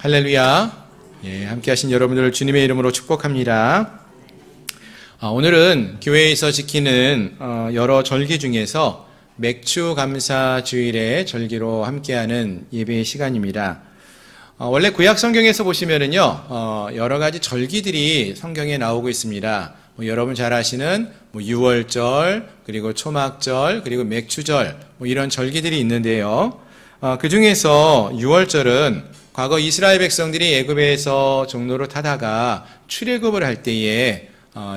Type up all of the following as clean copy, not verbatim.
할렐루야. 함께 하신 여러분들을 주님의 이름으로 축복합니다. 오늘은 교회에서 지키는 여러 절기 중에서 맥추감사주일의 절기로 함께하는 예배의 시간입니다. 원래 구약 성경에서 보시면은요, 여러 가지 절기들이 성경에 나오고 있습니다. 여러분 잘 아시는 유월절, 그리고 초막절, 그리고 맥추절, 이런 절기들이 있는데요. 그 중에서 유월절은 과거 이스라엘 백성들이 애굽에서 종로를 타다가 출애굽을 할 때에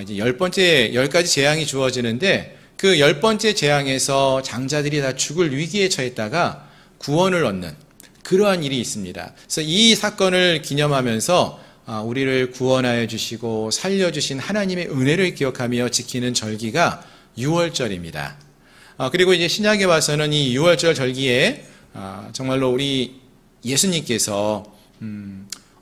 이제 10가지 재앙이 주어지는데 그 10번째 재앙에서 장자들이 다 죽을 위기에 처했다가 구원을 얻는 그러한 일이 있습니다. 그래서 이 사건을 기념하면서 우리를 구원하여 주시고 살려주신 하나님의 은혜를 기억하며 지키는 절기가 유월절입니다. 그리고 이제 신약에 와서는 이 유월절 절기에 정말로 우리 예수님께서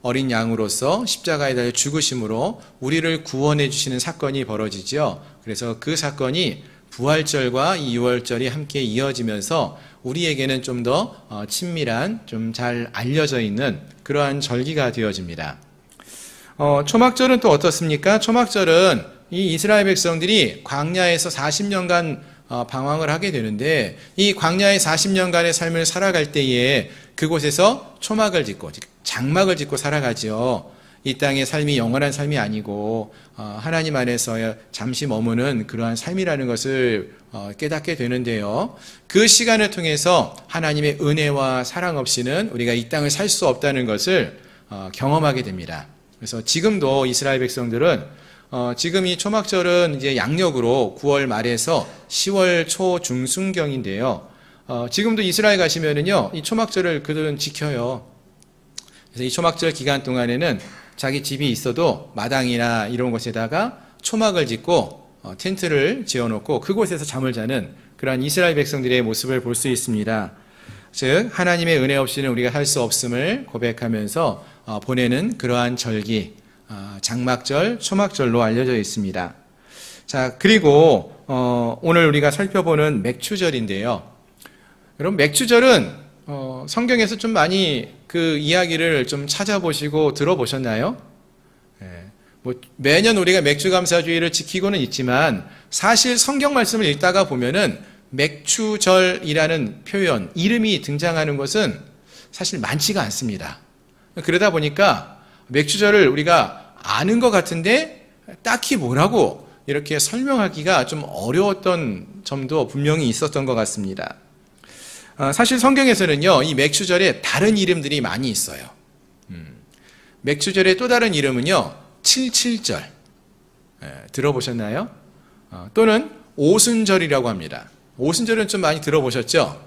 어린 양으로서 십자가에 달려 죽으심으로 우리를 구원해 주시는 사건이 벌어지죠. 그래서 그 사건이 부활절과 이 유월절이 함께 이어지면서 우리에게는 좀 더 친밀한, 좀 잘 알려져 있는 그러한 절기가 되어집니다. 초막절은 또 어떻습니까? 초막절은 이 이스라엘 백성들이 광야에서 40년간 방황을 하게 되는데 이 광야의 40년간의 삶을 살아갈 때에 그곳에서 초막을 짓고 장막을 짓고 살아가지요. 이 땅의 삶이 영원한 삶이 아니고 하나님 안에서 잠시 머무는 그러한 삶이라는 것을 깨닫게 되는데요. 그 시간을 통해서 하나님의 은혜와 사랑 없이는 우리가 이 땅을 살 수 없다는 것을 경험하게 됩니다. 그래서 지금도 이스라엘 백성들은 지금 이 초막절은 이제 양력으로 9월 말에서 10월 초 중순경인데요. 지금도 이스라엘 가시면은요, 이 초막절을 그들은 지켜요. 그래서 이 초막절 기간 동안에는 자기 집이 있어도 마당이나 이런 곳에다가 초막을 짓고 텐트를 지어놓고 그곳에서 잠을 자는 그러한 이스라엘 백성들의 모습을 볼 수 있습니다. 즉 하나님의 은혜 없이는 우리가 살 수 없음을 고백하면서 보내는 그러한 절기, 장막절, 초막절로 알려져 있습니다. 자, 그리고 오늘 우리가 살펴보는 맥추절인데요. 여러분, 맥추절은 성경에서 좀 많이 그 이야기를 좀 찾아보시고 들어보셨나요? 매년 우리가 맥추감사주의를 지키고는 있지만 사실 성경 말씀을 읽다가 보면은 맥추절이라는 표현, 이름이 등장하는 것은 사실 많지가 않습니다. 그러다 보니까 맥추절을 우리가 아는 것 같은데 딱히 뭐라고 이렇게 설명하기가 좀 어려웠던 점도 분명히 있었던 것 같습니다. 사실 성경에서는요, 이 맥추절에 다른 이름들이 많이 있어요. 맥추절의 또 다른 이름은요, 77절. 들어보셨나요? 또는 오순절이라고 합니다. 오순절은 좀 많이 들어보셨죠?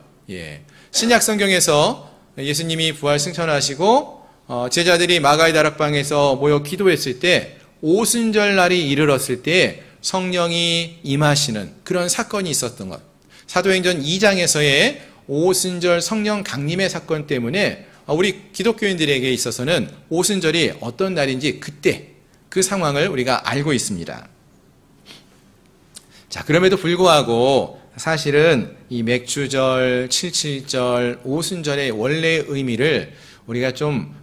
신약 성경에서 예수님이 부활 승천하시고 제자들이 마가의 다락방에서 모여 기도했을 때 오순절 날이 이르렀을 때 성령이 임하시는 그런 사건이 있었던 것. 사도행전 2장에서의 오순절 성령 강림의 사건 때문에 우리 기독교인들에게 있어서는 오순절이 어떤 날인지 그때 그 상황을 우리가 알고 있습니다. 자, 그럼에도 불구하고 사실은 이 맥추절, 77절, 오순절의 원래의 의미를 우리가 좀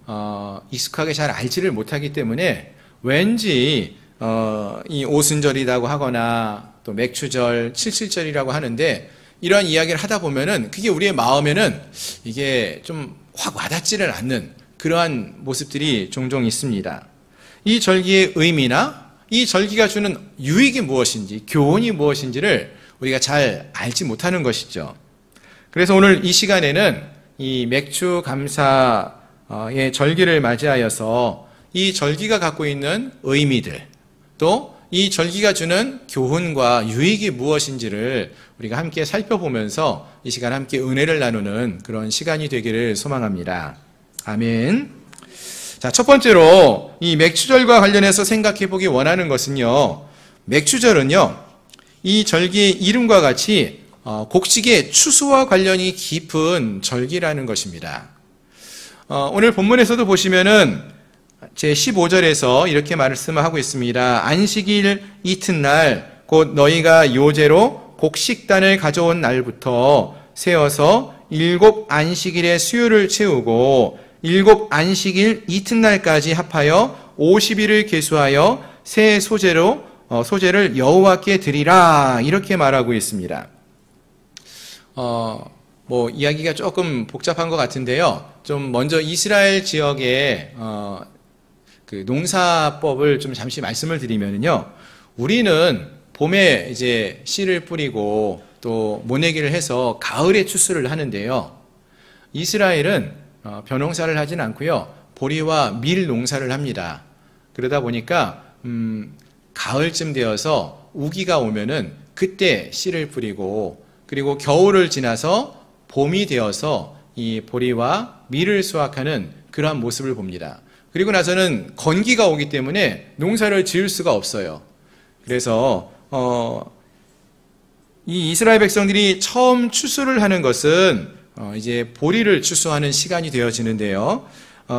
익숙하게 잘 알지를 못하기 때문에 왠지 이 오순절이라고 하거나 또 맥추절, 77절이라고 하는데 이러한 이야기를 하다 보면은 그게 우리의 마음에는 이게 좀 확 와닿지를 않는 그러한 모습들이 종종 있습니다. 이 절기의 의미나 이 절기가 주는 유익이 무엇인지, 교훈이 무엇인지를 우리가 잘 알지 못하는 것이죠. 그래서 오늘 이 시간에는 이 맥추감사의 절기를 맞이하여서 이 절기가 갖고 있는 의미들, 또 이 절기가 주는 교훈과 유익이 무엇인지를 우리가 함께 살펴보면서 이 시간 함께 은혜를 나누는 그런 시간이 되기를 소망합니다. 아멘. 자, 첫 번째로 이 맥추절과 관련해서 생각해 보기 원하는 것은요, 맥추절은요, 이 절기의 이름과 같이 곡식의 추수와 관련이 깊은 절기라는 것입니다. 오늘 본문에서도 보시면은 제15절에서 이렇게 말씀하고 있습니다. 안식일 이튿날 곧 너희가 요제로 곡식단을 가져온 날부터 세어서 7 안식일의 수요를 채우고 일곱 안식일 이튿날까지 합하여 50일을 계수하여 새 소제를 여호와께 드리라 이렇게 말하고 있습니다. 이야기가 조금 복잡한 것 같은데요. 좀 먼저 이스라엘 지역의 그 농사법을 좀 잠시 말씀을 드리면요. 우리는 봄에 이제 씨를 뿌리고 또 모내기를 해서 가을에 추수를 하는데요. 이스라엘은 벼농사를 하진 않고요. 보리와 밀 농사를 합니다. 그러다 보니까 가을쯤 되어서 우기가 오면은 그때 씨를 뿌리고 그리고 겨울을 지나서 봄이 되어서 이 보리와 밀을 수확하는 그러한 모습을 봅니다. 그리고 나서는 건기가 오기 때문에 농사를 지을 수가 없어요. 그래서 이 이스라엘 백성들이 처음 추수를 하는 것은 이제 보리를 추수하는 시간이 되어지는데요.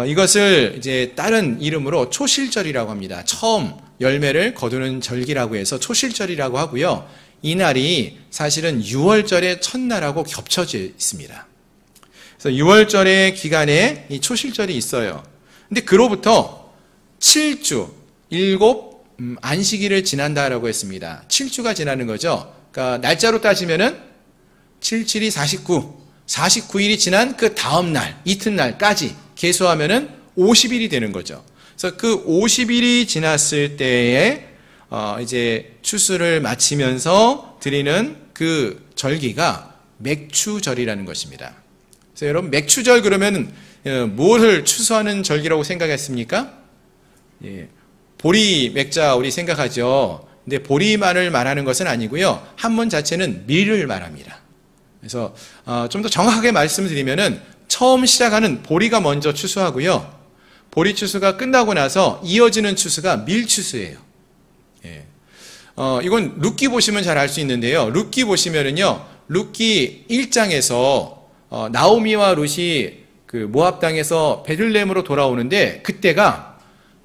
이것을 이제 다른 이름으로 초실절이라고 합니다. 처음 열매를 거두는 절기라고 해서 초실절이라고 하고요. 이 날이 사실은 6월절의 첫날하고 겹쳐져 있습니다. 그래서 6월절의 기간에 이 초실절이 있어요. 근데 그로부터 7주, 7 안식일을 지난다라고 했습니다. 7주가 지나는 거죠. 그러니까 날짜로 따지면은 7, 7이 49, 49일이 지난 그 다음 날, 이튿날까지 계수하면은 50일이 되는 거죠. 그래서 그 50일이 지났을 때에 이제 추수를 마치면서 드리는 그 절기가 맥추절이라는 것입니다. 그래서 여러분 맥추절 그러면 무엇을 추수하는 절기라고 생각했습니까? 예, 보리 맥자 우리 생각하죠. 근데 보리만을 말하는 것은 아니고요. 한문 자체는 밀을 말합니다. 그래서 좀 더 정확하게 말씀드리면은 처음 시작하는 보리가 먼저 추수하고요. 보리 추수가 끝나고 나서 이어지는 추수가 밀 추수예요. 예. 이건 룻기 보시면 잘 알 수 있는데요. 룻기 보시면은요. 룻기 1장에서 나오미와 룻이 그 모압 땅에서 베들레헴으로 돌아오는데 그때가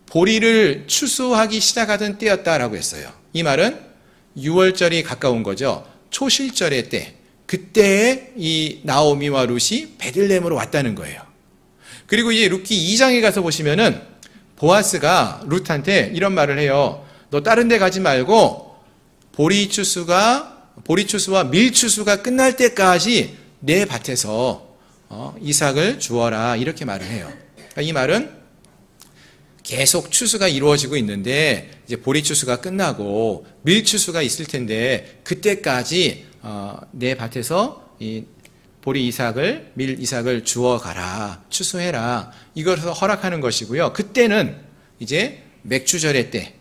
보리를 추수하기 시작하던 때였다라고 했어요. 이 말은 6월절이 가까운 거죠. 초실절의 때. 그때에 이 나오미와 룻이 베들레헴으로 왔다는 거예요. 그리고 이제 룻기 2장에 가서 보시면은 보아스가 룻한테 이런 말을 해요. 너 다른 데 가지 말고 보리 추수와 밀 추수가 끝날 때까지 내 밭에서 이삭을 주어라 이렇게 말을 해요. 그러니까 이 말은 계속 추수가 이루어지고 있는데 이제 보리 추수가 끝나고 밀 추수가 있을 텐데 그때까지 내 밭에서 이 보리 이삭을 밀 이삭을 주어가라 추수해라 이것을 허락하는 것이고요. 그때는 이제 맥추절의 때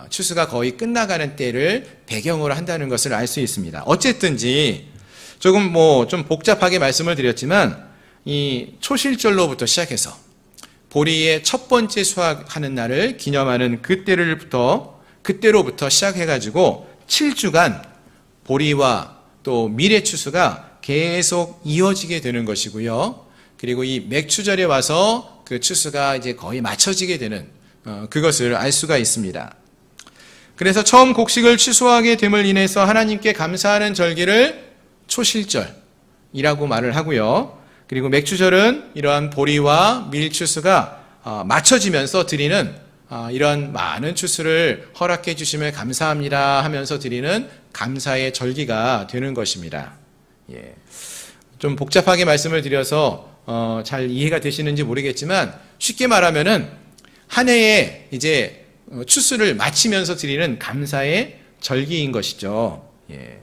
추수가 거의 끝나가는 때를 배경으로 한다는 것을 알 수 있습니다. 어쨌든지 조금 좀 복잡하게 말씀을 드렸지만 이 초실절로부터 시작해서 보리의 첫 번째 수확하는 날을 기념하는 그때로부터 시작해가지고 7주간 보리와 또 밀의 추수가 계속 이어지게 되는 것이고요. 그리고 이 맥추절에 와서 그 추수가 이제 거의 맞춰지게 되는 그것을 알 수가 있습니다. 그래서 처음 곡식을 추수하게 됨을 인해서 하나님께 감사하는 절기를 초실절이라고 말을 하고요. 그리고 맥추절은 이러한 보리와 밀 추수가 맞춰지면서 드리는 이런 많은 추수를 허락해 주심을 감사합니다 하면서 드리는 감사의 절기가 되는 것입니다. 예. 좀 복잡하게 말씀을 드려서 잘 이해가 되시는지 모르겠지만 쉽게 말하면은 한 해에 이제 추수를 마치면서 드리는 감사의 절기인 것이죠. 예.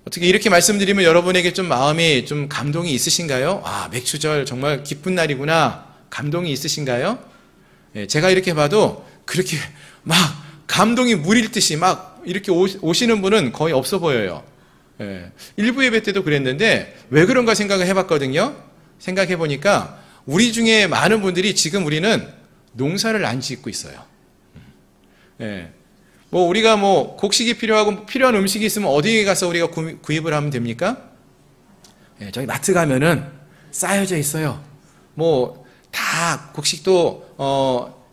어떻게 이렇게 말씀드리면 여러분에게 좀 마음이 좀 감동이 있으신가요? 맥추절 정말 기쁜 날이구나. 감동이 있으신가요? 예, 제가 이렇게 봐도 그렇게 막 감동이 물일 듯이 막 이렇게 오시는 분은 거의 없어 보여요. 예, 일부 예배 때도 그랬는데 왜 그런가 생각을 해봤거든요. 생각해 보니까 우리 중에 많은 분들이 지금 우리는 농사를 안 짓고 있어요. 예. 우리가 곡식이 필요한 음식이 있으면 어디에 가서 우리가 구입을 하면 됩니까? 예, 저기 마트 가면은 쌓여져 있어요. 다 곡식도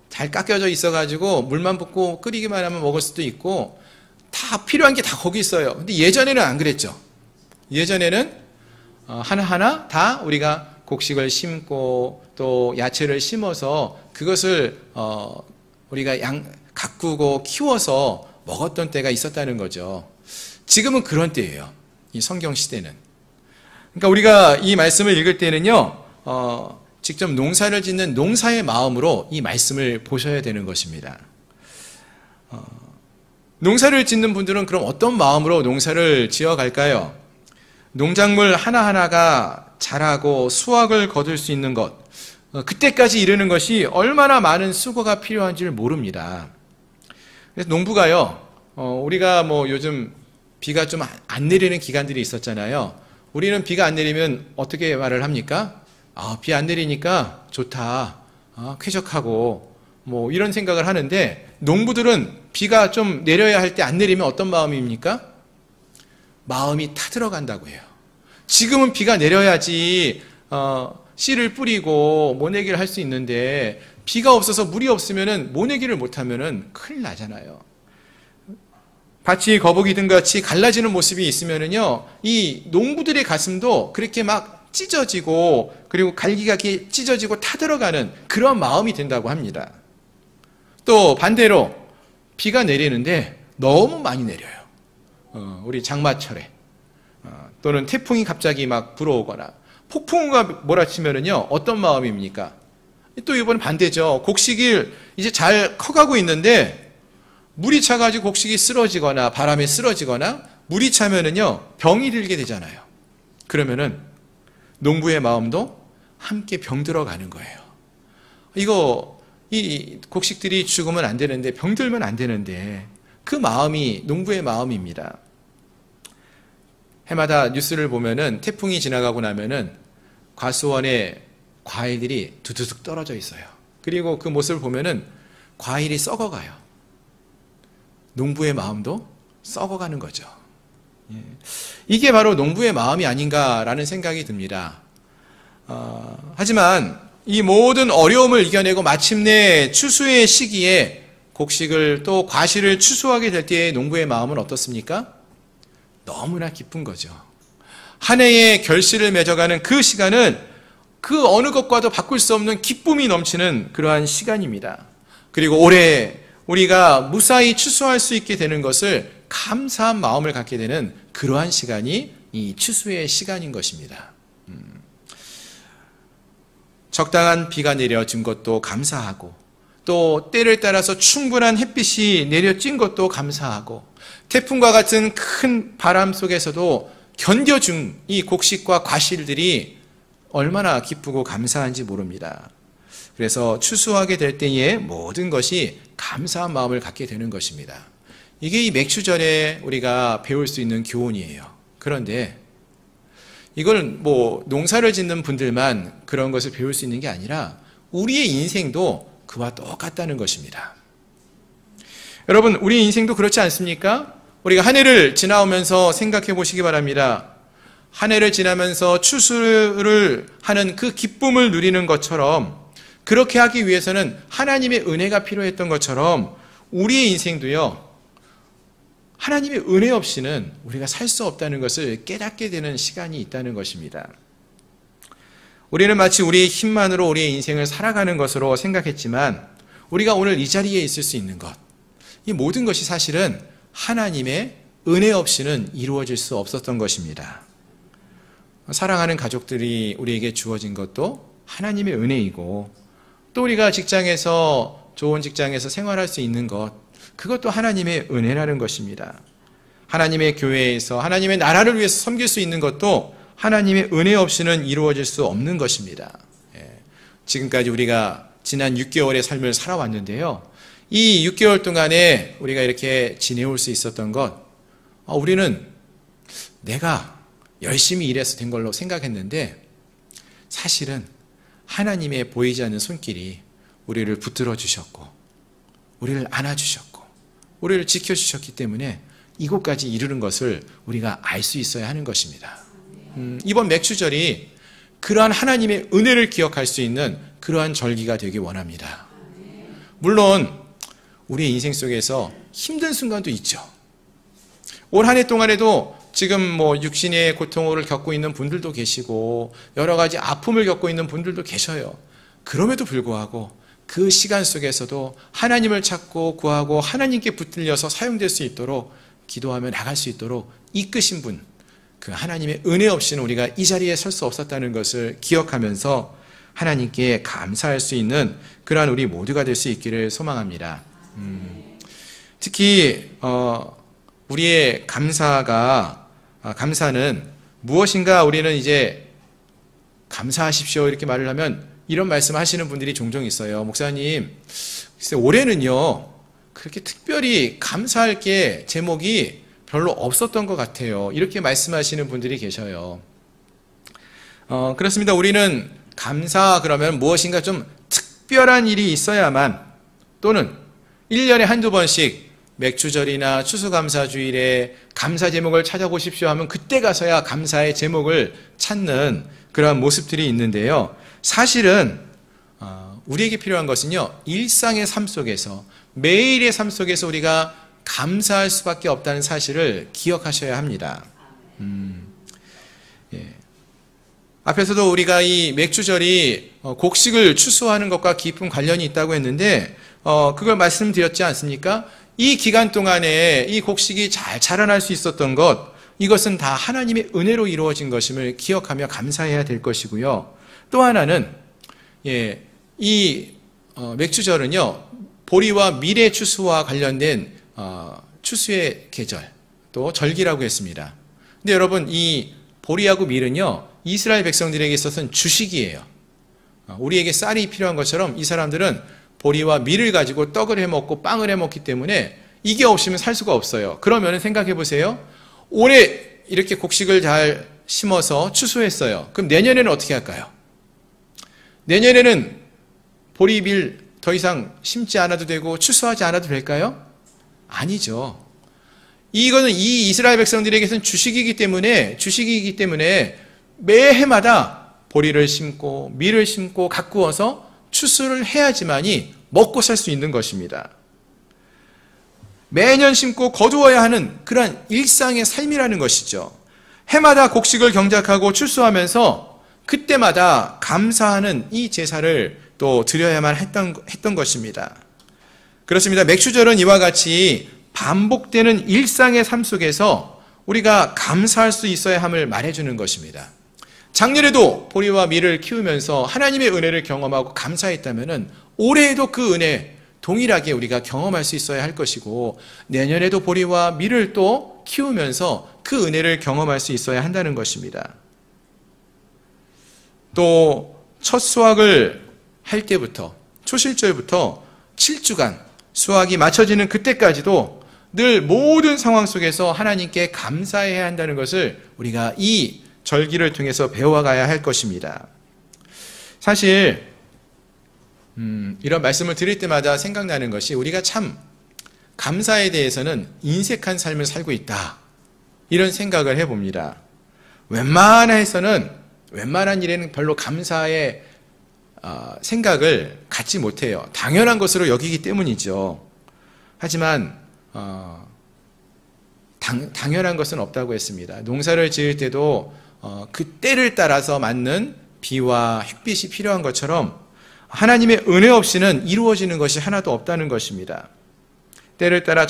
잘 깎여져 있어가지고 물만 붓고 끓이기만 하면 먹을 수도 있고 다 필요한 게 다 거기 있어요. 근데 예전에는 안 그랬죠. 예전에는 하나하나 다 우리가 곡식을 심고 또 야채를 심어서 그것을 우리가 가꾸고 키워서 먹었던 때가 있었다는 거죠. 지금은 그런 때예요. 이 성경 시대는. 그러니까 우리가 이 말씀을 읽을 때는요, 직접 농사를 짓는 농사의 마음으로 이 말씀을 보셔야 되는 것입니다. 농사를 짓는 분들은 그럼 어떤 마음으로 농사를 지어갈까요? 농작물 하나하나가 자라고 수확을 거둘 수 있는 것, 그때까지 이르는 것이 얼마나 많은 수고가 필요한지를 모릅니다. 그래서 농부가요, 우리가 뭐 요즘 비가 좀 안 내리는 기간들이 있었잖아요. 우리는 비가 안 내리면 어떻게 말을 합니까? 비 안 내리니까 좋다, 쾌적하고 뭐 이런 생각을 하는데, 농부들은 비가 좀 내려야 할 때 안 내리면 어떤 마음입니까? 마음이 타들어간다고 해요. 지금은 비가 내려야지 씨를 뿌리고 모내기를 할 수 있는데, 비가 없어서 물이 없으면 모내기를 못하면 큰일 나잖아요. 밭이 거북이등 같이 갈라지는 모습이 있으면요, 이 농부들의 가슴도 그렇게 막 찢어지고, 그리고 갈기가 찢어지고 타들어가는 그런 마음이 든다고 합니다. 또 반대로 비가 내리는데 너무 많이 내려요. 우리 장마철에 또는 태풍이 갑자기 막 불어오거나 폭풍우가 몰아치면은요, 어떤 마음입니까? 또 이번엔 반대죠. 곡식이 이제 잘 커가고 있는데 물이 차가지고 곡식이 쓰러지거나 바람에 쓰러지거나 물이 차면은요, 병이 들게 되잖아요. 그러면은 농부의 마음도 함께 병들어가는 거예요. 이 곡식들이 죽으면 안 되는데, 병들면 안 되는데, 그 마음이 농부의 마음입니다. 해마다 뉴스를 보면은 태풍이 지나가고 나면은 과수원에 과일들이 두두둑 떨어져 있어요. 그리고 그 모습을 보면은 과일이 썩어가요. 농부의 마음도 썩어가는 거죠. 이게 바로 농부의 마음이 아닌가라는 생각이 듭니다. 하지만 이 모든 어려움을 이겨내고 마침내 추수의 시기에 곡식을 또 과실을 추수하게 될 때의 농부의 마음은 어떻습니까? 너무나 기쁜 거죠. 한 해의 결실을 맺어가는 그 시간은 그 어느 것과도 바꿀 수 없는 기쁨이 넘치는 그러한 시간입니다. 그리고 올해 우리가 무사히 추수할 수 있게 되는 것을 감사한 마음을 갖게 되는 그러한 시간이 이 추수의 시간인 것입니다. 적당한 비가 내려진 것도 감사하고, 또 때를 따라서 충분한 햇빛이 내려진 것도 감사하고, 태풍과 같은 큰 바람 속에서도 견뎌준 이 곡식과 과실들이 얼마나 기쁘고 감사한지 모릅니다. 그래서 추수하게 될 때에 모든 것이 감사한 마음을 갖게 되는 것입니다. 이게 이 맥추절에 우리가 배울 수 있는 교훈이에요. 그런데 이걸 뭐 농사를 짓는 분들만 그런 것을 배울 수 있는 게 아니라 우리의 인생도 그와 똑같다는 것입니다. 여러분, 우리 인생도 그렇지 않습니까? 우리가 한 해를 지나오면서 생각해 보시기 바랍니다. 한 해를 지나면서 추수를 하는 그 기쁨을 누리는 것처럼, 그렇게 하기 위해서는 하나님의 은혜가 필요했던 것처럼 우리의 인생도요, 하나님의 은혜 없이는 우리가 살 수 없다는 것을 깨닫게 되는 시간이 있다는 것입니다. 우리는 마치 우리의 힘만으로 우리의 인생을 살아가는 것으로 생각했지만, 우리가 오늘 이 자리에 있을 수 있는 것, 이 모든 것이 사실은 하나님의 은혜 없이는 이루어질 수 없었던 것입니다. 사랑하는 가족들이 우리에게 주어진 것도 하나님의 은혜이고, 또 우리가 좋은 직장에서 생활할 수 있는 것, 그것도 하나님의 은혜라는 것입니다. 하나님의 교회에서 하나님의 나라를 위해서 섬길 수 있는 것도 하나님의 은혜 없이는 이루어질 수 없는 것입니다. 지금까지 우리가 지난 6개월의 삶을 살아왔는데요, 이 6개월 동안에 우리가 이렇게 지내올 수 있었던 것, 우리는 내가 열심히 일해서 된 걸로 생각했는데, 사실은 하나님의 보이지 않는 손길이 우리를 붙들어 주셨고, 우리를 안아주셨고, 우리를 지켜주셨기 때문에 이곳까지 이르는 것을 우리가 알 수 있어야 하는 것입니다. 이번 맥추절이 그러한 하나님의 은혜를 기억할 수 있는 그러한 절기가 되기 원합니다. 물론 우리의 인생 속에서 힘든 순간도 있죠. 올 한 해 동안에도 지금 뭐 육신의 고통을 겪고 있는 분들도 계시고 여러 가지 아픔을 겪고 있는 분들도 계셔요. 그럼에도 불구하고 그 시간 속에서도 하나님을 찾고 구하고 하나님께 붙들려서 사용될 수 있도록 기도하며 나갈 수 있도록 이끄신 분, 그 하나님의 은혜 없이는 우리가 이 자리에 설 수 없었다는 것을 기억하면서 하나님께 감사할 수 있는 그러한 우리 모두가 될 수 있기를 소망합니다. 특히 우리의 감사는 무엇인가 우리는 이제 감사하십시오 이렇게 말을 하면 이런 말씀 하시는 분들이 종종 있어요. 목사님, 글쎄 올해는요 그렇게 특별히 감사할 게 제목이 별로 없었던 것 같아요. 이렇게 말씀하시는 분들이 계셔요. 그렇습니다. 우리는 감사 그러면 무엇인가 좀 특별한 일이 있어야만, 또는 1년에 한두 번씩 맥주절이나 추수감사주일에 감사 제목을 찾아보십시오 하면 그때 가서야 감사의 제목을 찾는 그러한 모습들이 있는데요. 사실은 우리에게 필요한 것은요, 일상의 삶 속에서, 매일의 삶 속에서 우리가 감사할 수밖에 없다는 사실을 기억하셔야 합니다. 예. 앞에서도 우리가 이 맥주절이 곡식을 추수하는 것과 깊은 관련이 있다고 했는데 그걸 말씀드렸지 않습니까? 이 기간 동안에 이 곡식이 잘 자라날 수 있었던 것, 이것은 다 하나님의 은혜로 이루어진 것임을 기억하며 감사해야 될 것이고요. 또 하나는 이 맥주절은요, 보리와 밀의 추수와 관련된 추수의 계절, 또 절기라고 했습니다. 근데 여러분, 이 보리하고 밀은요, 이스라엘 백성들에게 있어서는 주식이에요. 우리에게 쌀이 필요한 것처럼 이 사람들은 보리와 밀을 가지고 떡을 해먹고 빵을 해먹기 때문에 이게 없으면 살 수가 없어요. 그러면 생각해 보세요. 올해 이렇게 곡식을 잘 심어서 추수했어요. 그럼 내년에는 어떻게 할까요? 내년에는 보리, 밀 더 이상 심지 않아도 되고 추수하지 않아도 될까요? 아니죠. 이거는 이 이스라엘 백성들에게서는 주식이기 때문에 매해마다 보리를 심고 밀을 심고 가꾸어서 추수를 해야지만이 먹고 살 수 있는 것입니다. 매년 심고 거두어야 하는 그러한 일상의 삶이라는 것이죠. 해마다 곡식을 경작하고 추수하면서 그때마다 감사하는 이 제사를 또 드려야만 했던 것입니다. 그렇습니다. 맥주절은 이와 같이 반복되는 일상의 삶 속에서 우리가 감사할 수 있어야 함을 말해주는 것입니다. 작년에도 보리와 밀을 키우면서 하나님의 은혜를 경험하고 감사했다면 올해에도 그 은혜 동일하게 우리가 경험할 수 있어야 할 것이고, 내년에도 보리와 밀을 또 키우면서 그 은혜를 경험할 수 있어야 한다는 것입니다. 또 첫 수확을 할 때부터, 초실절부터 7주간 수확이 맞춰지는 그때까지도 늘 모든 상황 속에서 하나님께 감사해야 한다는 것을 우리가 이 절기를 통해서 배워가야 할 것입니다. 사실 이런 말씀을 드릴 때마다 생각나는 것이, 우리가 참 감사에 대해서는 인색한 삶을 살고 있다, 이런 생각을 해봅니다. 웬만한 일에는 별로 감사의 생각을 갖지 못해요. 당연한 것으로 여기기 때문이죠. 하지만 당연한 것은 없다고 했습니다. 농사를 지을 때도 그 때를 따라서 맞는 비와 햇빛이 필요한 것처럼 하나님의 은혜 없이는 이루어지는 것이 하나도 없다는 것입니다. 때를 따라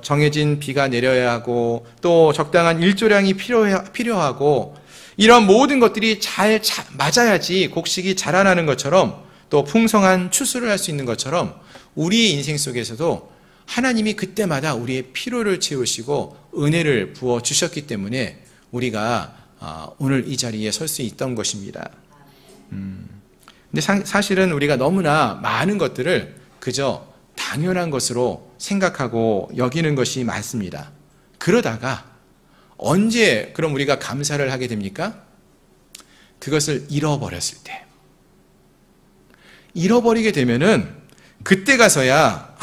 정해진 비가 내려야 하고, 또 적당한 일조량이 필요하고, 이런 모든 것들이 잘 맞아야지 곡식이 자라나는 것처럼, 또 풍성한 추수를 할 수 있는 것처럼 우리의 인생 속에서도 하나님이 그때마다 우리의 필요를 채우시고 은혜를 부어주셨기 때문에 우리가 오늘 이 자리에 설 수 있던 것입니다. 근데 사실은 우리가 너무나 많은 것들을 그저 당연한 것으로 생각하고 여기는 것이 많습니다. 그러다가 언제 그럼 우리가 감사를 하게 됩니까? 그것을 잃어버렸을 때. 잃어버리게 되면은 그때 가서야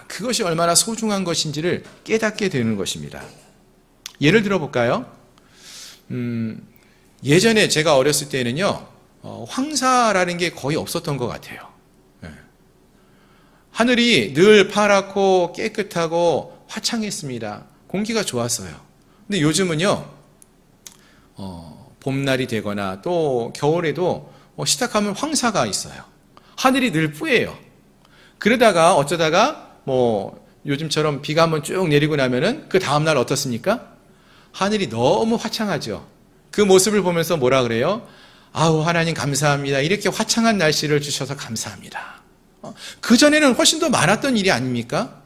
그것이 얼마나 소중한 것인지를 깨닫게 되는 것입니다. 예를 들어 볼까요? 예전에 제가 어렸을 때는요, 황사라는 게 거의 없었던 것 같아요. 하늘이 늘 파랗고 깨끗하고 화창했습니다. 공기가 좋았어요. 근데 요즘은요, 봄날이 되거나 또 겨울에도 시작하면 황사가 있어요. 하늘이 늘 뿌예요. 그러다가 어쩌다가 요즘처럼 비가 한번 쭉 내리고 나면은 그 다음날 어떻습니까? 하늘이 너무 화창하죠. 그 모습을 보면서 뭐라 그래요? 아우, 하나님 감사합니다. 이렇게 화창한 날씨를 주셔서 감사합니다. 그전에는 훨씬 더 많았던 일이 아닙니까?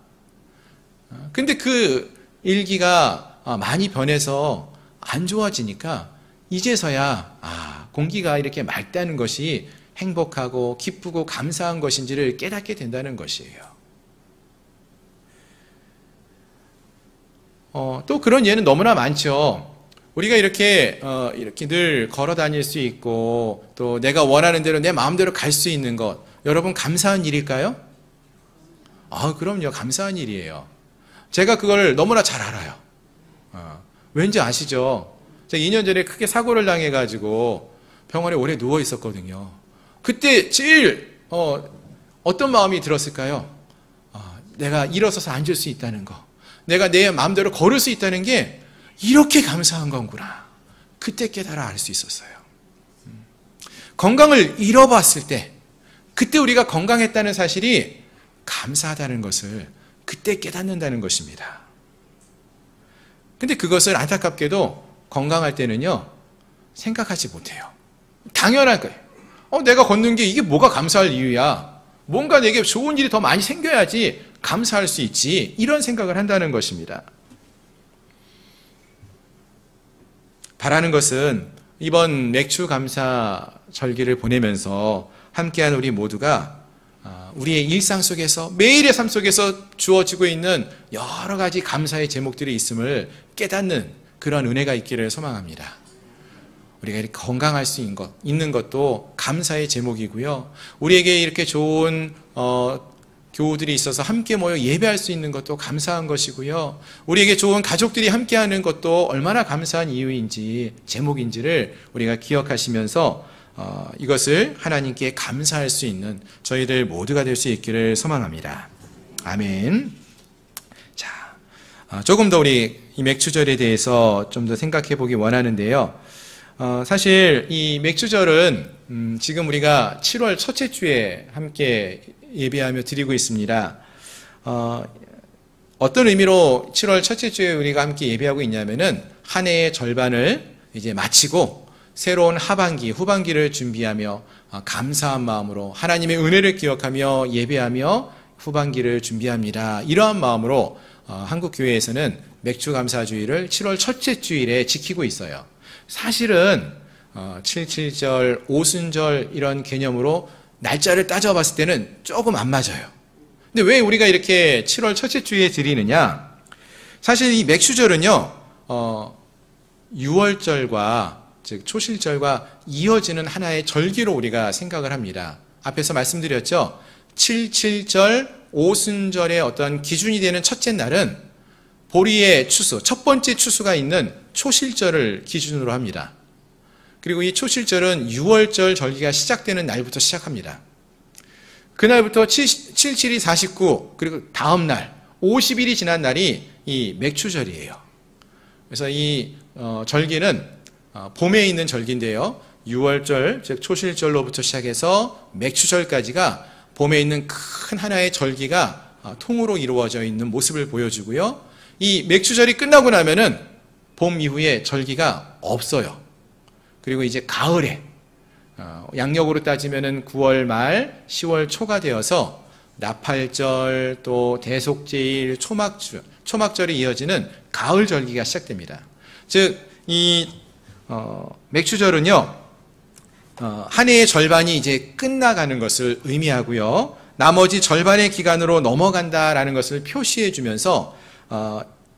근데 그 일기가 많이 변해서 안 좋아지니까 이제서야 공기가 이렇게 맑다는 것이 행복하고 기쁘고 감사한 것인지를 깨닫게 된다는 것이에요. 또 그런 예는 너무나 많죠. 우리가 이렇게 늘 걸어 다닐 수 있고 또 내가 원하는 대로 내 마음대로 갈 수 있는 것, 여러분 감사한 일일까요? 그럼요. 감사한 일이에요. 제가 그걸 너무나 잘 알아요. 왠지 아시죠? 제가 2년 전에 크게 사고를 당해가지고 병원에 오래 누워 있었거든요. 그때 제일 어떤 마음이 들었을까요? 내가 일어서서 앉을 수 있다는 거, 내가 내 마음대로 걸을 수 있다는 게 이렇게 감사한 건구나. 그때 깨달아 알 수 있었어요. 건강을 잃어봤을 때, 그때 우리가 건강했다는 사실이 감사하다는 것을 그때 깨닫는다는 것입니다. 근데 그것을 안타깝게도 건강할 때는요, 생각하지 못해요. 당연한 거예요. 내가 걷는 게 이게 뭐가 감사할 이유야. 뭔가 내게 좋은 일이 더 많이 생겨야지 감사할 수 있지. 이런 생각을 한다는 것입니다. 바라는 것은 이번 맥주 감사 절기를 보내면서 함께한 우리 모두가 우리의 일상 속에서, 매일의 삶 속에서 주어지고 있는 여러 가지 감사의 제목들이 있음을 깨닫는 그런 은혜가 있기를 소망합니다. 우리가 이렇게 건강할 수 있는 것도 감사의 제목이고요. 우리에게 이렇게 좋은 교우들이 있어서 함께 모여 예배할 수 있는 것도 감사한 것이고요. 우리에게 좋은 가족들이 함께하는 것도 얼마나 감사한 이유인지, 제목인지를 우리가 기억하시면서 이것을 하나님께 감사할 수 있는 저희들 모두가 될 수 있기를 소망합니다. 아멘. 자, 조금 더 우리 이 맥주절에 대해서 좀 더 생각해 보기 원하는데요. 사실 이 맥주절은 지금 우리가 7월 첫째 주에 함께 예배하며 드리고 있습니다. 어떤 의미로 7월 첫째 주에 우리가 함께 예배하고 있냐면은 한 해의 절반을 이제 마치고 새로운 하반기, 후반기를 준비하며 감사한 마음으로 하나님의 은혜를 기억하며 예배하며 후반기를 준비합니다. 이러한 마음으로 한국교회에서는 맥주감사주일을 7월 첫째 주일에 지키고 있어요. 사실은 77절, 오순절 이런 개념으로 날짜를 따져봤을 때는 조금 안 맞아요. 근데 왜 우리가 이렇게 7월 첫째 주에 드리느냐? 사실 이 맥주절은요, 6월절과 즉 초실절과 이어지는 하나의 절기로 우리가 생각을 합니다. 앞에서 말씀드렸죠. 77절, 오순절의 어떤 기준이 되는 첫째 날은 보리의 추수, 첫 번째 추수가 있는 초실절을 기준으로 합니다. 그리고 이 초실절은 6월절 절기가 시작되는 날부터 시작합니다. 그날부터 77이 49, 그리고 다음 날 50일이 지난 날이 이 맥주절이에요. 그래서 이 절기는 봄에 있는 절기인데요. 6월절, 즉 초실절로부터 시작해서 맥주절까지가 봄에 있는 큰 하나의 절기가 통으로 이루어져 있는 모습을 보여주고요. 이 맥주절이 끝나고 나면은 봄 이후에 절기가 없어요. 그리고 이제 가을에 양력으로 따지면은 9월 말, 10월 초가 되어서 나팔절, 또 대속제일, 초막절이 이어지는 가을 절기가 시작됩니다. 즉, 이 맥주절은요, 한 해의 절반이 이제 끝나가는 것을 의미하고요. 나머지 절반의 기간으로 넘어간다라는 것을 표시해 주면서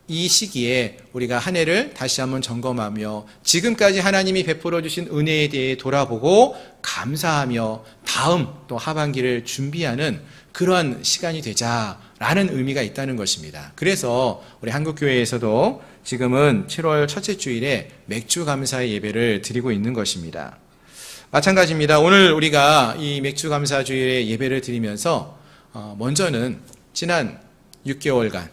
이 시기에 우리가 한 해를 다시 한번 점검하며 지금까지 하나님이 베풀어 주신 은혜에 대해 돌아보고 감사하며 다음 또 하반기를 준비하는 그러한 시간이 되자라는 의미가 있다는 것입니다. 그래서 우리 한국교회에서도 지금은 7월 첫째 주일에 맥주 감사의 예배를 드리고 있는 것입니다. 마찬가지입니다. 오늘 우리가 이 맥주 감사 주일에 예배를 드리면서 먼저는 지난 6개월간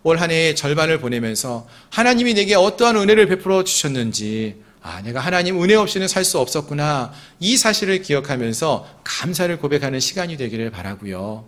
올 한 해의 절반을 보내면서 하나님이 내게 어떠한 은혜를 베풀어 주셨는지, 내가 하나님 은혜 없이는 살 수 없었구나, 이 사실을 기억하면서 감사를 고백하는 시간이 되기를 바라고요.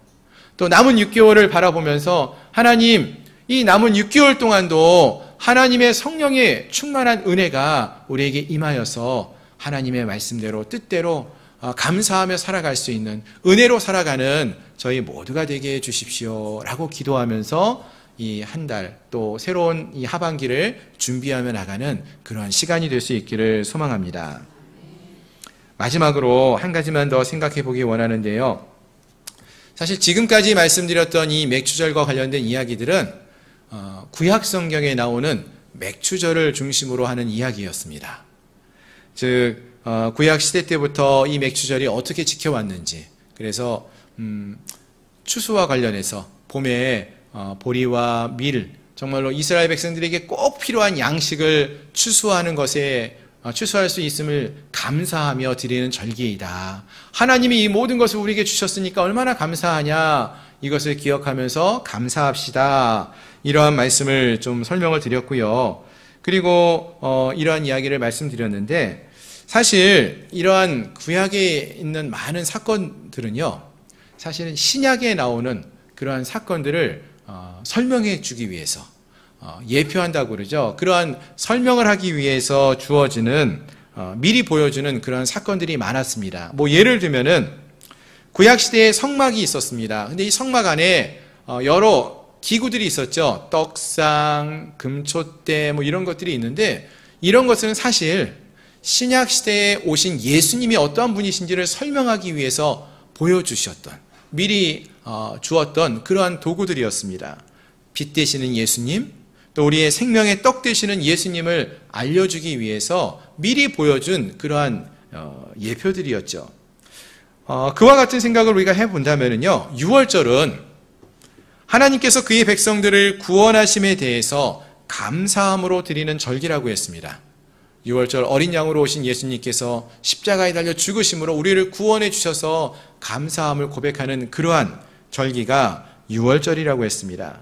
또 남은 6개월을 바라보면서 하나님, 이 남은 6개월 동안도 하나님의 성령의 충만한 은혜가 우리에게 임하여서 하나님의 말씀대로 뜻대로 감사하며 살아갈 수 있는, 은혜로 살아가는 저희 모두가 되게 해 주십시오 라고 기도하면서 이 한 달, 또 새로운 이 하반기를 준비하며 나가는 그러한 시간이 될 수 있기를 소망합니다. 마지막으로 한 가지만 더 생각해 보기 원하는데요. 사실 지금까지 말씀드렸던 이 맥추절과 관련된 이야기들은 구약 성경에 나오는 맥추절을 중심으로 하는 이야기였습니다. 즉 구약 시대 때부터 이 맥추절이 어떻게 지켜왔는지, 그래서 추수와 관련해서 봄에 보리와 밀, 정말로 이스라엘 백성들에게 꼭 필요한 양식을 추수하는 것에 추수할 수 있음을 감사하며 드리는 절기이다. 하나님이 이 모든 것을 우리에게 주셨으니까 얼마나 감사하냐, 이것을 기억하면서 감사합시다. 이러한 말씀을 좀 설명을 드렸고요. 그리고 이러한 이야기를 말씀드렸는데, 사실 이러한 구약에 있는 많은 사건들은요, 사실은 신약에 나오는 그러한 사건들을 설명해 주기 위해서, 예표한다고 그러죠. 그러한 설명을 하기 위해서 주어지는, 미리 보여주는 그런 사건들이 많았습니다. 뭐 예를 들면은 구약시대에 성막이 있었습니다. 근데 이 성막 안에 여러 기구들이 있었죠. 떡상, 금촛대, 뭐 이런 것들이 있는데, 이런 것은 사실 신약시대에 오신 예수님이 어떠한 분이신지를 설명하기 위해서 보여주셨던, 미리 주었던 그러한 도구들이었습니다. 빛 되시는 예수님, 또 우리의 생명의 떡 되시는 예수님을 알려주기 위해서 미리 보여준 그러한 예표들이었죠. 그와 같은 생각을 우리가 해본다면요, 유월절은 하나님께서 그의 백성들을 구원하심에 대해서 감사함으로 드리는 절기라고 했습니다. 유월절 어린 양으로 오신 예수님께서 십자가에 달려 죽으심으로 우리를 구원해 주셔서 감사함을 고백하는 그러한 절기가 유월절이라고 했습니다.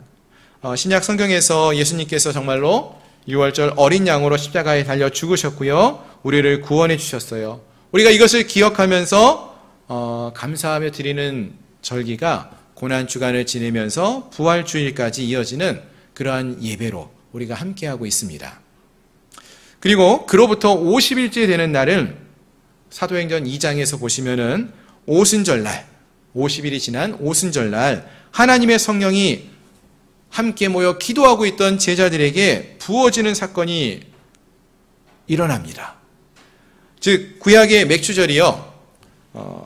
신약 성경에서 예수님께서 정말로 유월절 어린 양으로 십자가에 달려 죽으셨고요, 우리를 구원해 주셨어요. 우리가 이것을 기억하면서 감사하며 드리는 절기가 고난주간을 지내면서 부활주일까지 이어지는 그러한 예배로 우리가 함께하고 있습니다. 그리고 그로부터 50일째 되는 날은 사도행전 2장에서 보시면은 오순절날, 50일이 지난 오순절날 하나님의 성령이 함께 모여 기도하고 있던 제자들에게 부어지는 사건이 일어납니다. 즉 구약의 맥추절이요,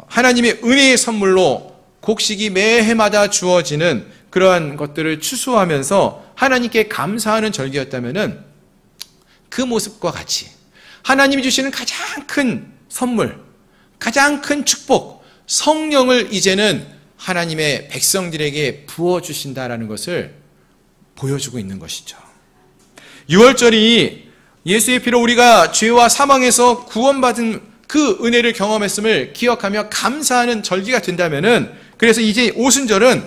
하나님의 은혜의 선물로 곡식이 매해마다 주어지는 그러한 것들을 추수하면서 하나님께 감사하는 절기였다면은, 그 모습과 같이 하나님이 주시는 가장 큰 선물, 가장 큰 축복, 성령을 이제는 하나님의 백성들에게 부어주신다라는 것을 보여주고 있는 것이죠. 유월절이 예수의 피로 우리가 죄와 사망에서 구원받은 그 은혜를 경험했음을 기억하며 감사하는 절기가 된다면은, 그래서 이제 오순절은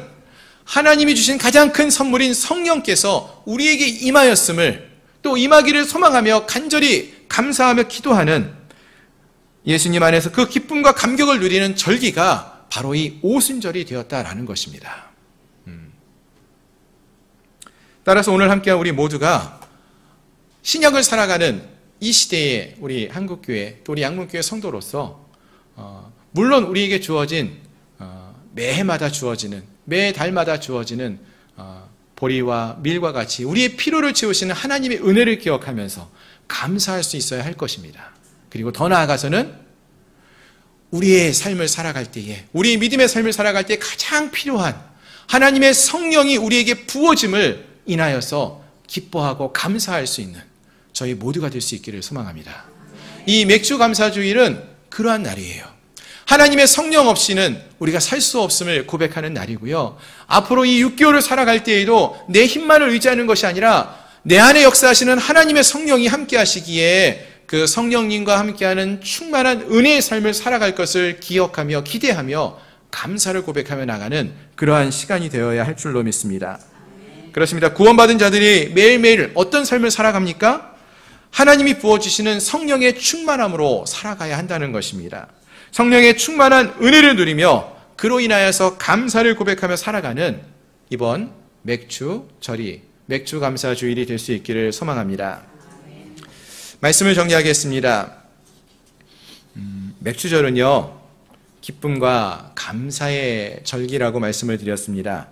하나님이 주신 가장 큰 선물인 성령께서 우리에게 임하였음을, 또 임하기를 소망하며 간절히 감사하며 기도하는, 예수님 안에서 그 기쁨과 감격을 누리는 절기가 바로 이 오순절이 되었다라는 것입니다. 따라서 오늘 함께한 우리 모두가 신약을 살아가는 이 시대에 우리 한국교회, 또 우리 양문교회 성도로서 물론 우리에게 주어진 매해마다 주어지는, 매 달마다 주어지는 보리와 밀과 같이 우리의 필요를 채우시는 하나님의 은혜를 기억하면서 감사할 수 있어야 할 것입니다. 그리고 더 나아가서는 우리의 삶을 살아갈 때에, 우리의 믿음의 삶을 살아갈 때 가장 필요한 하나님의 성령이 우리에게 부어짐을 인하여서 기뻐하고 감사할 수 있는 저희 모두가 될 수 있기를 소망합니다. 이 맥주 감사주일은 그러한 날이에요. 하나님의 성령 없이는 우리가 살 수 없음을 고백하는 날이고요, 앞으로 이 6개월을 살아갈 때에도 내 힘만을 의지하는 것이 아니라 내 안에 역사하시는 하나님의 성령이 함께 하시기에 그 성령님과 함께하는 충만한 은혜의 삶을 살아갈 것을 기억하며 기대하며 감사를 고백하며 나가는 그러한 시간이 되어야 할 줄로 믿습니다. 그렇습니다. 구원받은 자들이 매일매일 어떤 삶을 살아갑니까? 하나님이 부어주시는 성령의 충만함으로 살아가야 한다는 것입니다. 성령의 충만한 은혜를 누리며 그로 인하여서 감사를 고백하며 살아가는 이번 맥주절이 맥주 감사 주일이 될 수 있기를 소망합니다. 말씀을 정리하겠습니다. 맥주절은요, 기쁨과 감사의 절기라고 말씀을 드렸습니다.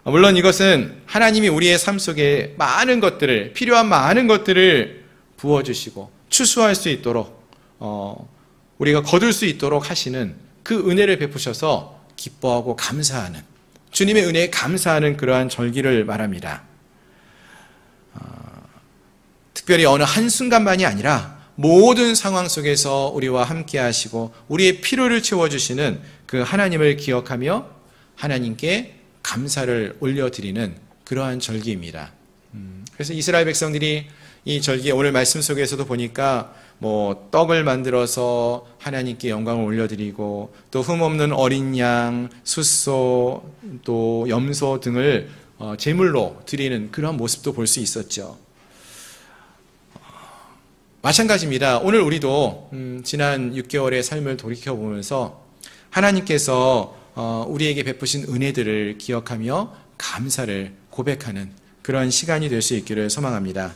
물론 이것은 하나님이 우리의 삶 속에 많은 것들을, 필요한 많은 것들을 부어주시고 추수할 수 있도록 우리가 거둘 수 있도록 하시는 그 은혜를 베푸셔서 기뻐하고 감사하는, 주님의 은혜에 감사하는 그러한 절기를 말합니다. 특별히 어느 한순간만이 아니라 모든 상황 속에서 우리와 함께 하시고 우리의 필요를 채워주시는 그 하나님을 기억하며 하나님께 감사를 올려드리는 그러한 절기입니다. 그래서 이스라엘 백성들이 이 절기에 오늘 말씀 속에서도 보니까 떡을 만들어서 하나님께 영광을 올려드리고 또 흠없는 어린 양, 숫소, 또 염소 등을 제물로 드리는 그런 모습도 볼 수 있었죠. 마찬가지입니다. 오늘 우리도 지난 6개월의 삶을 돌이켜보면서 하나님께서 우리에게 베푸신 은혜들을 기억하며 감사를 고백하는 그런 시간이 될 수 있기를 소망합니다.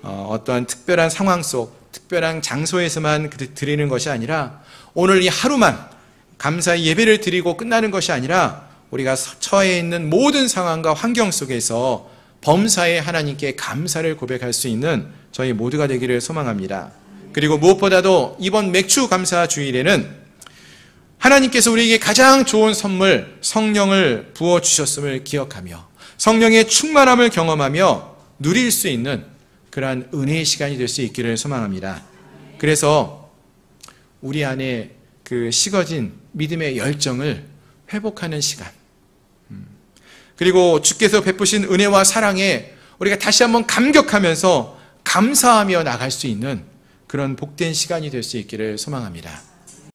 어떠한 특별한 상황 속, 특별한 장소에서만 드리는 것이 아니라 오늘 이 하루만 감사의 예배를 드리고 끝나는 것이 아니라 우리가 처해 있는 모든 상황과 환경 속에서 범사에 하나님께 감사를 고백할 수 있는 저희 모두가 되기를 소망합니다. 그리고 무엇보다도 이번 맥주 감사 주일에는 하나님께서 우리에게 가장 좋은 선물 성령을 부어주셨음을 기억하며 성령의 충만함을 경험하며 누릴 수 있는 그러한 은혜의 시간이 될 수 있기를 소망합니다. 그래서 우리 안에 그 식어진 믿음의 열정을 회복하는 시간, 그리고 주께서 베푸신 은혜와 사랑에 우리가 다시 한번 감격하면서 감사하며 나갈 수 있는 그런 복된 시간이 될 수 있기를 소망합니다.